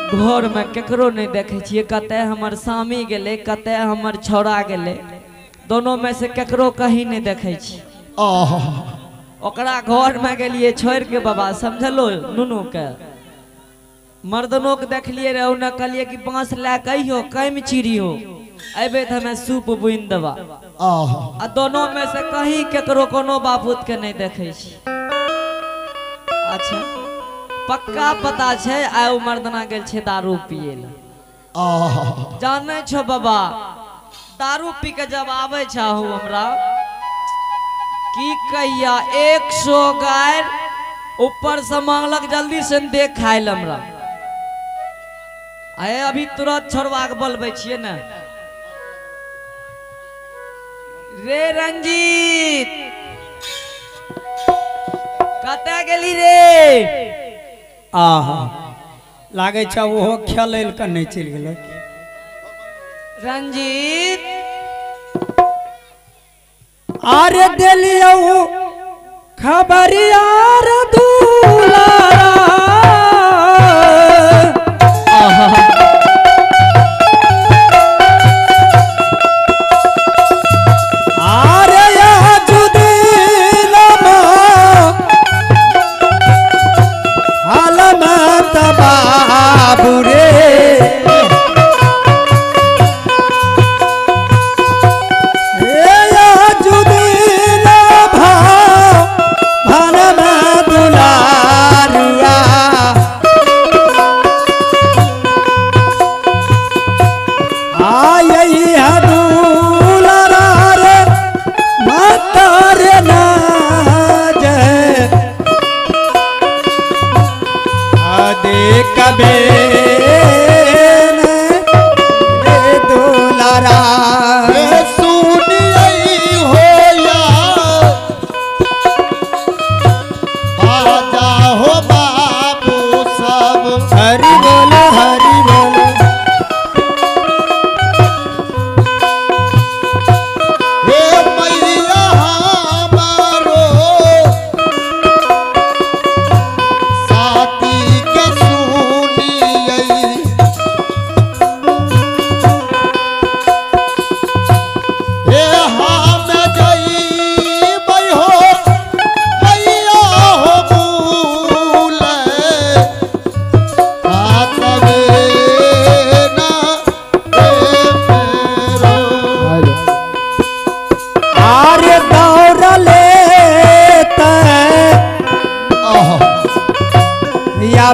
घर में केकरो नहीं देखे छिए, कते हमर स्वामी गेले, कते हमर छौड़ा गेले, दोनों में से केकरो कहीं नहीं देखे छी। ओकरा घर में गेलिए छोड़ के बाबा, समझलो नुनू के मर्दनों के देखलिए रे, उन्हें कहलिए कि बांस ला कहियो कम चिड़ी हो अबे तो हमें सूप बुन देवा। आ दोनों में से कहीं केकरो कोनो बापूत के नहीं देखे छी। अच्छा पक्का पता छे आउ मर्दना गेल छे दारू पिए ले। जाने छो बाबा, दारू पी के जब आवे छाहू हमरा की कहिया 100 गाय ऊपर से मांगलक जल्दी से देख खाइल हमरा। आए अभी तुरंत छोड़वा के बोलबे छिए ना रे रंजीत, कते गेली रे? लागे छा वो खेल के नहीं चल गए। रंजीत आरे दिलियो खबरिया रे दुलारा। आरे या जुदिन हाल मत बाबू रे।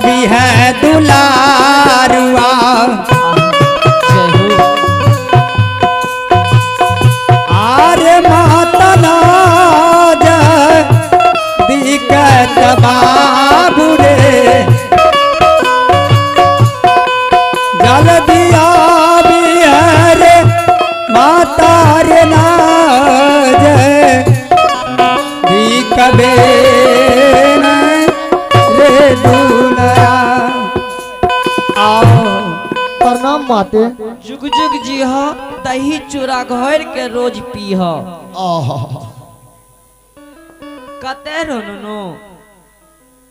भी है दुलारुआ आरे माता नाज दिक्कत बाबू रे जल्दी भी है रे माता रे नाज दिक्कत प्रणाम माते। जुग जुग जी हो, दही चूड़ा घर के रोज पी हो। कते रोनो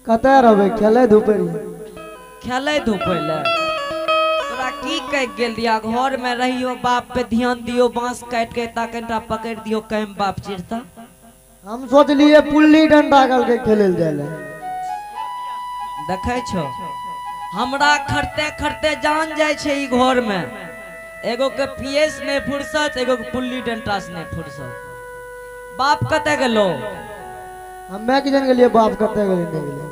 कते रहबे खेले धूपे खेले धूपे ले तोरा की कह गेल दिया? घर में रहियो, बाप पे ध्यान दियो, बांस काट के ताकंटा पकड़ दियो, कम बाप चिरता। हम सोचलिए पुल्ली डंडा कल के खेले जाए। देखे छो हमरा खरते खरते जान जाए छे ई घर में। एगो के पीएस ने फुर्सत, एगो के पुल्ली डंटा से ने फुर्सत। बाप कते गेलो? हम्मे के जन गेलिए, बाप कते गेलिए नहीं गेलिए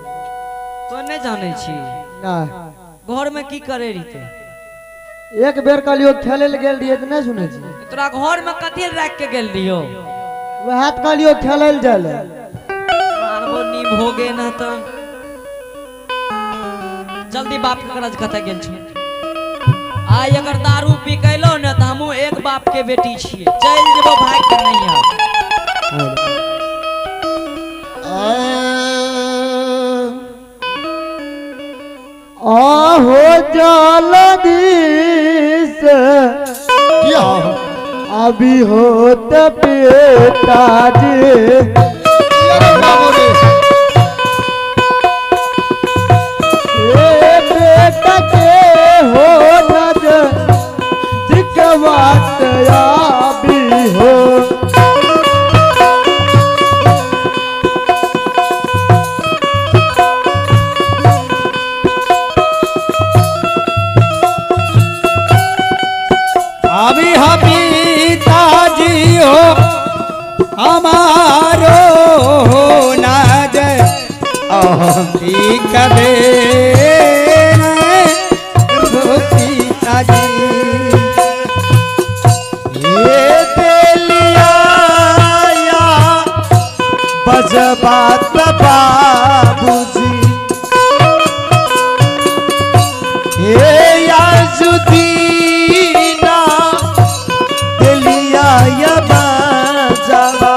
तो नहीं जाने छी ना। घर में की करे रही? एक बेर कहलियो खेले ले गेल रहिए त नहीं सुने छी। तोरा घर में कथि रख के गेल दियो? वह त कहलियो खेले ले जाले। मारबो नीम हो गे ना त जल्दी बाप के करज कते गेल छी। आई अगर दारू पी कैलो न त हमहू एक बाप के बेटी छिए, चल जेबो भाग के नहीं आहो जल्दी से अभी होत पिताजी बेटा के हो हमारो नाज कबे पिताजी ये दिलिया या बजबात बाबूजी ये याजुदीना दिलिया या बजबा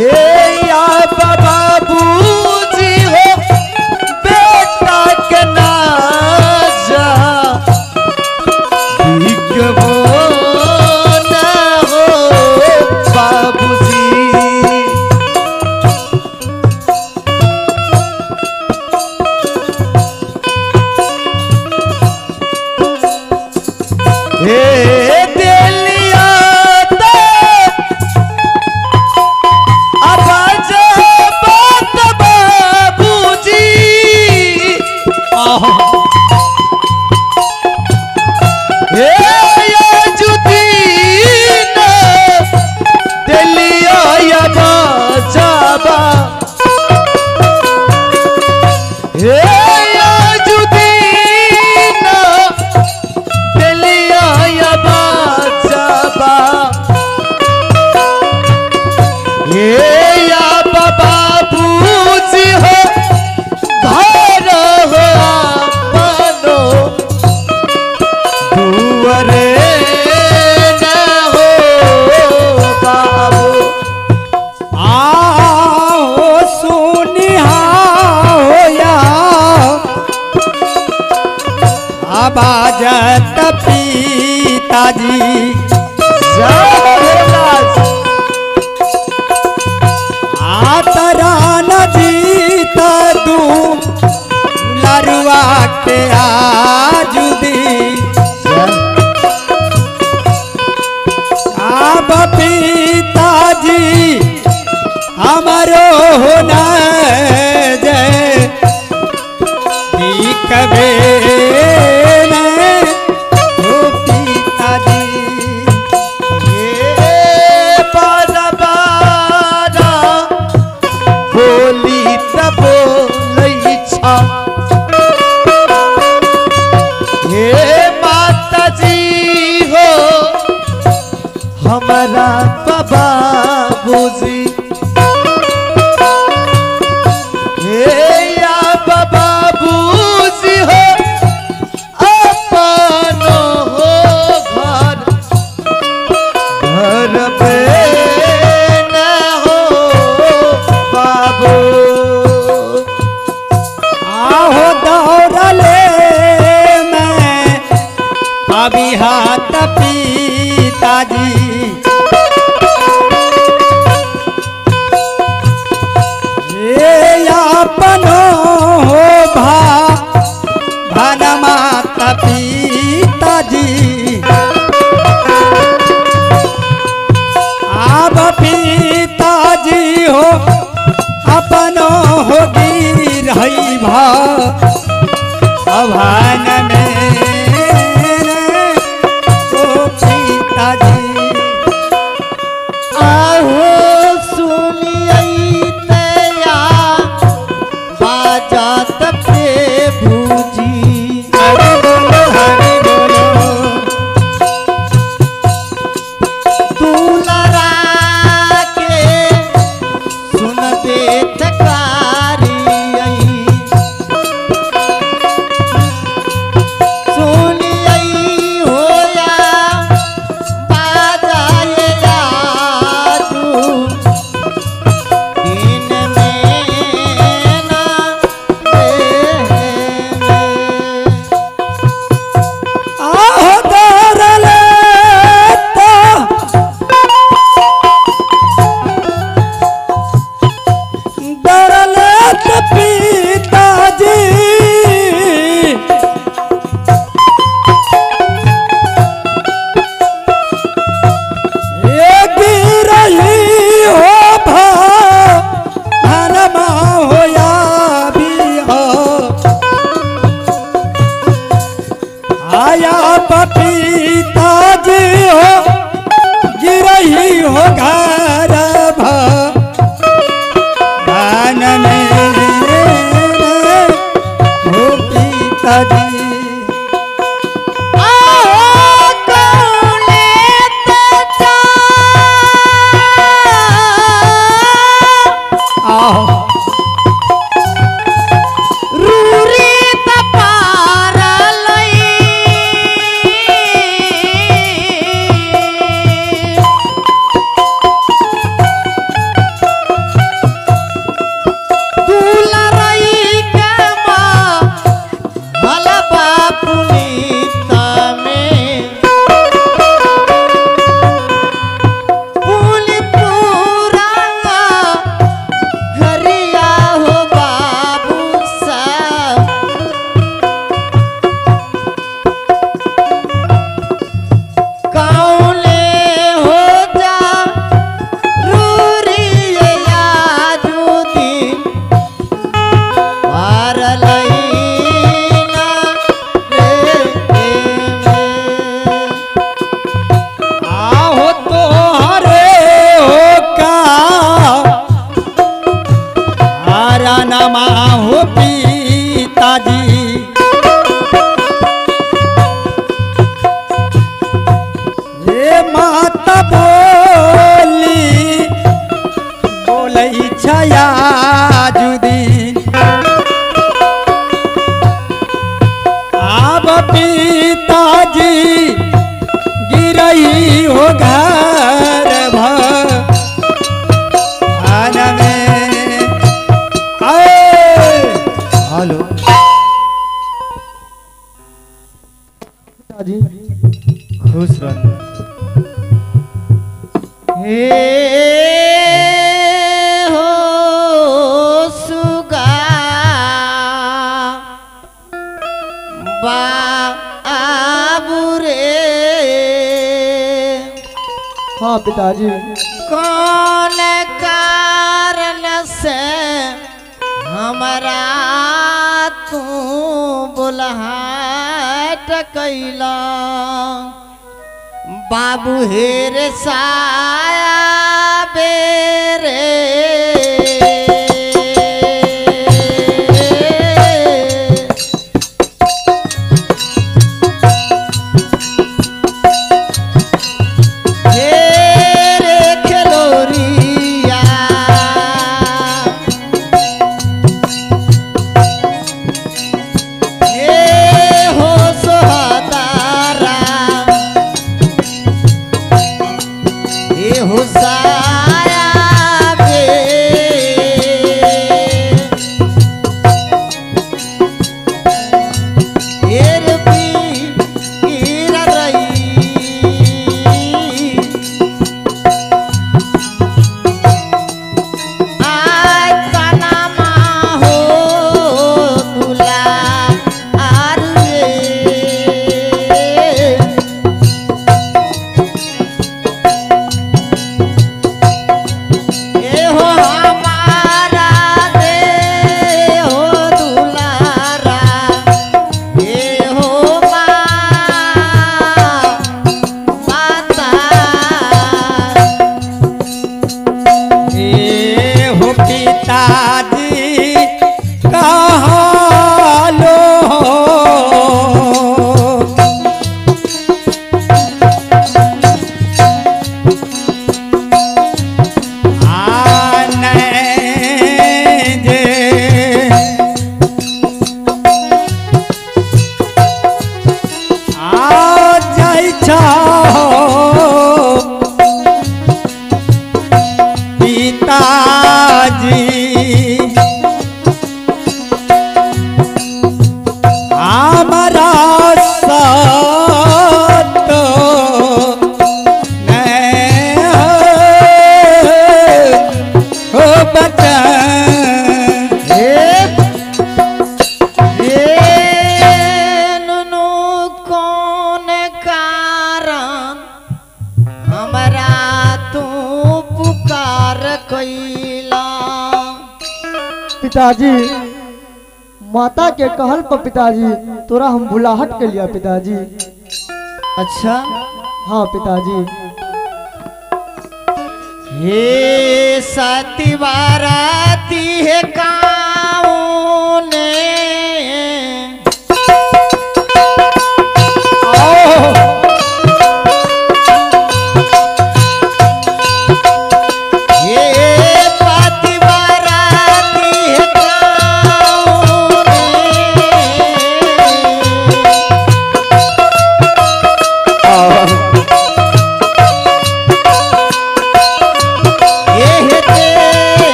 ये या बाबूजी हो बेटा के नाजा वो न हो बाबूजी हे दिलिया ते आवाज बात बाबूजी हे याजुदीना दिलिया या बाजाबा हे याजुदीना दिलिया या बाजाबा हे या बाबूजी हो घर हो आपनो दुआरे न हो बाबू आओ सुनिहा होया आबाजत पिताजी आतरा न जीत दू लरुआ के आजुदी अब पिताजी हमारो होना जय कबे हो पिताजी ये बारा बारा बोली तब बोलै छा हे माताजी हो हमारा बाबूजी हे या बाबूजी हो अपनो हो घर पे न हो बाबू आहो दौड़ले मैं अभी हाथ पिताजी अपनो हो भन माता पिताजी अब पिताजी हो अपनो हो गिर भवन में ओ पिताजी आहो सुनियै तया बाजात पे भूजी हरि बोलो दूलरा के सुन बेत कारी सुनियै होया बाजाए जादू दिन में ना हो घर भवन में हो पिताजी नमा हो पिताजी ये माता बोली बोलई छया जुदीन अब पिताजी गिरई हो घर भवन में। हेलो पिताजी खुश रह। हे हो सुगा बाबू रे हाँ पिताजी कौन कारण से हमारा तू बुलहाट कैला बाबू हेर साया बेरे पिताजी माता के कहल पर पिताजी तोरा हम बुलाहट के लिया पिताजी। अच्छा हाँ पिताजी। हे सती बाराती है काऊ ने